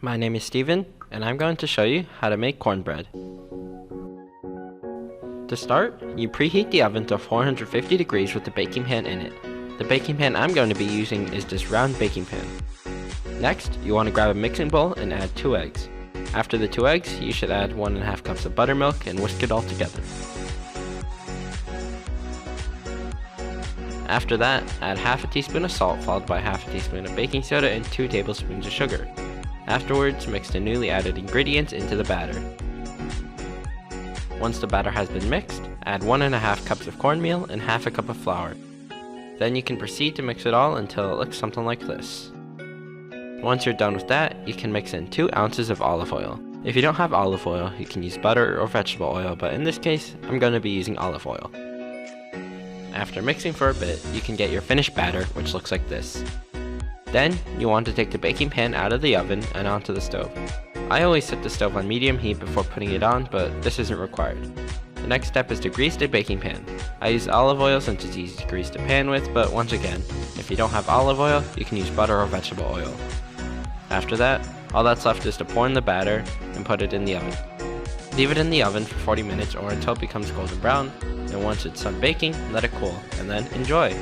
My name is Steven, and I'm going to show you how to make cornbread. To start, you preheat the oven to 450 degrees with the baking pan in it. The baking pan I'm going to be using is this round baking pan. Next, you want to grab a mixing bowl and add 2 eggs. After the 2 eggs, you should add 1.5 cups of buttermilk and whisk it all together. After that, add half a teaspoon of salt followed by half a teaspoon of baking soda and 2 tablespoons of sugar. Afterwards, mix the newly added ingredients into the batter. Once the batter has been mixed, add 1.5 cups of cornmeal and half a cup of flour. Then you can proceed to mix it all until it looks something like this. Once you're done with that, you can mix in 2 ounces of olive oil. If you don't have olive oil, you can use butter or vegetable oil, but in this case, I'm going to be using olive oil. After mixing for a bit, you can get your finished batter, which looks like this. Then, you want to take the baking pan out of the oven and onto the stove. I always set the stove on medium heat before putting it on, but this isn't required. The next step is to grease the baking pan. I use olive oil since it's easy to grease the pan with, but once again, if you don't have olive oil, you can use butter or vegetable oil. After that, all that's left is to pour in the batter and put it in the oven. Leave it in the oven for 40 minutes or until it becomes golden brown, and once it's done baking, let it cool, and then enjoy!